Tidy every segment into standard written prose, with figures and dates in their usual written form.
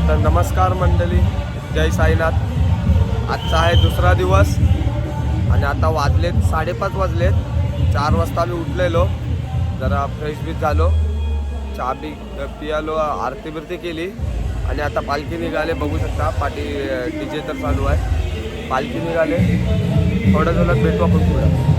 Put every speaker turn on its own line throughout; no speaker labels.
तर नमस्कार मंडळी, जय साईनाथ. आजचा आहे दुसरा दिवस आणि आता वाजलेत 5:30 वाजलेत. 4 वाजता आम्ही उठलेलो, जरा फ्रेश बीच झालो, चहा बी पियालो, आरती बिरती केली आणि आता पालखी निघाले. बघू शकता पाठी DJ तर चालू आहे. पालखी निघाले, थोड्या वेळात भेटू आपण पुढं.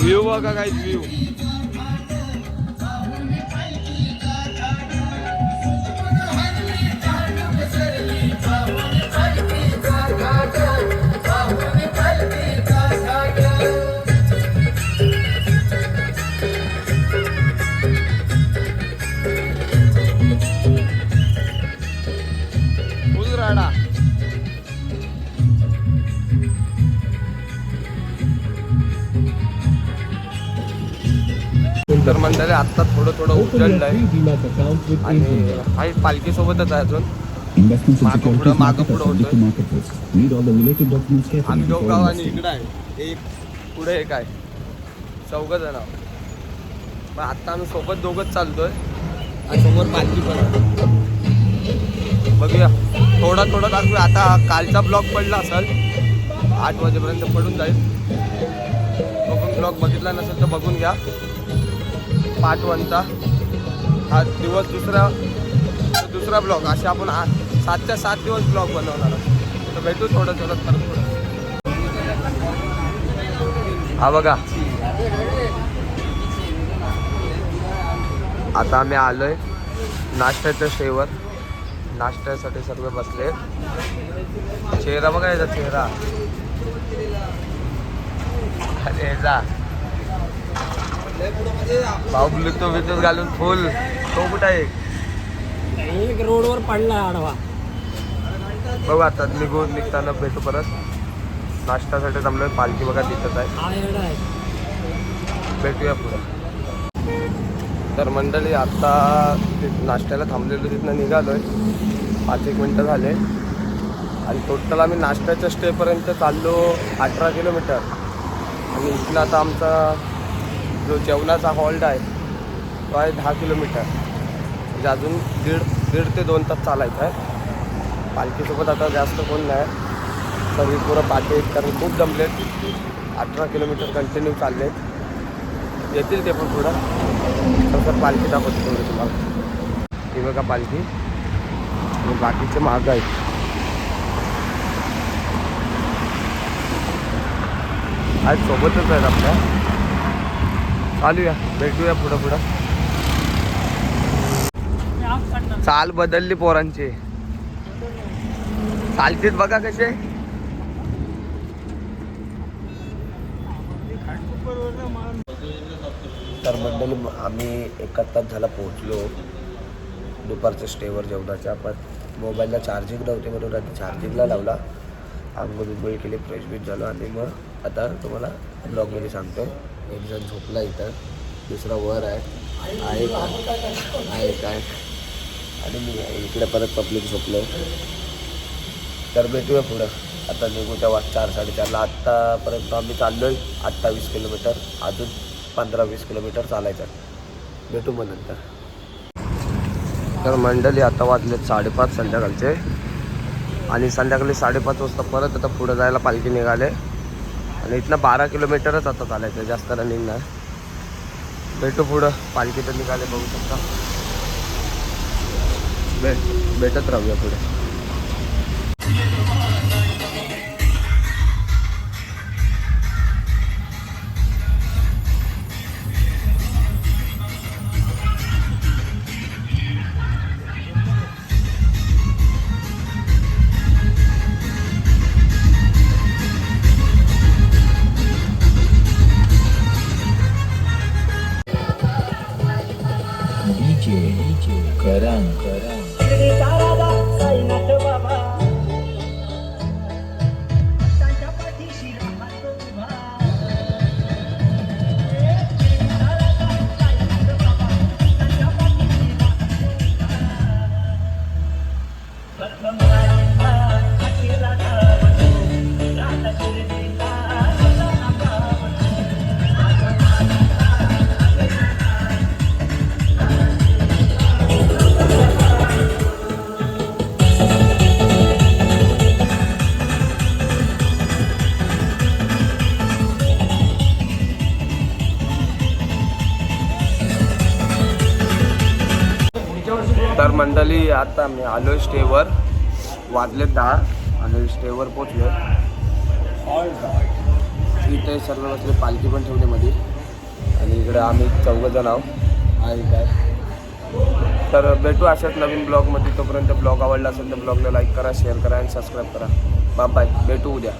व्ह्यू बघा काय व्ह्यू. फुल राडा. तर मंडळी आत्ता थोडं उजळलं आहे आणि काही पालखी सोबतच आहे अजून. मागं पुढं होतोय. आम्ही दोघं आणि इकडं आहे एक, पुढे एक आहे, 4 जण. पण आत्ता आम्ही सोबत दोघंच चालतोय आणि समोर पालखी पण आहे. बघूया, थोडा दाखवूया. आता कालचा ब्लॉग पडला असेल, 8 वाजेपर्यंत पडून जाईल. बघून ब्लॉग बघितला नसेल तर बघून घ्या. पार्ट 1चा हा दिवस, दुसरा ब्लॉग. असे आपण 7च्या 7 दिवस ब्लॉग बनवणार आहोत. तर भेटू थोडं परत पुढं. हा बघा, आता आम्ही आलोय नाश्त्याच्या स्टेवर. नाश्त्यासाठी सर्व बसले. चेहरा बघा याचा चेहरा. अरे जा भाऊ, ब्लूटूथ घालून फुल. तो कुठं आहे?
एक रोडवर पडला आडवा.
बघू आता निघताना भेटू परत. नाश्त्यासाठी थांबलोय. पालखी बघा तिथंच आहे. भेटूया पुढं. तर मंडळी आता नाश्त्याला थांबलेलो, तिथनं निघालोय. 5-1 मिनटं झाले आणि टोटल आम्ही नाश्त्याच्या स्टेपर्यंत चाललो 18 किलोमीटर. आणि इथनं आता आमचा जो जेवणाचा हॉल्ट आहे तो आहे 10 किलोमीटर. म्हणजे अजून दीड ते 2 तास चालायचं आहे. पालखीसोबत आता जास्त कोण नाही, सर्व पुरं पाठी आहेत कारण खूप जमलेत. 18 किलोमीटर कंटिन्यू चाललेत. येतील ते पण पुढं. तसं पालखी दाखवतो थोडी तुम्हाला. ही बघा पालखी आणि बाकीचे माग आहेत. आज सोबतच आहेत आपल्या. चालूया, भेटूया पुढं. चाल बदलली पोरांची. चालतीत बघा कसे. तर मंडळी आम्ही 1 तास झाला पोहोचलो दुपारच्या स्टेवर जेवणाच्या. पण मोबाईलला चार्जिंग नव्हते म्हणून आधी चार्जिंगला लावला. आंघोळ बिंघोळ केली, फ्रेश बीच झालो आणि मग आता तुम्हाला ब्लॉगमध्ये सांगतो. एक जण झोपला इथं, दुसरा वर आहे काय आणि मी इकडे परत पब्लिक झोपलो. तर भेटूया पुढं. आता निघू तेव्हा 4-4:30ला. आत्तापर्यंत आम्ही चाललो आहे 28 किलोमीटर. अजून 15-20 किलोमीटर चालायचं. भेटू मग नंतर. तर मंडळी आता वाजले 5:30 संध्याकाळचे आणि संध्याकाळी 5:30 वाजता परत आता पुढं जायला पालखी निघाले आणि इथनं 12 किलोमीटरच आता चालायचं, जास्त रनिंग नाही. भेटू पुढं. पालखी तर निघाले बघू शकता. भेटत राहूया पुढे. तर मंडळी आता मी आलो स्टेवर. वाजले 10 आणि स्टेवर पोचलो. इथे सर्व बसले, पालखी पण ठेवली मध्ये आणि इकडे आम्ही 4 जण आहोत आहे काय. तर भेटू अशाच नवीन ब्लॉगमध्ये. तोपर्यंत ब्लॉग आवडला असेल तर ब्लॉगला लाईक करा, शेअर करा आणि सबस्क्राईब करा. Bye bye. भेटू उद्या.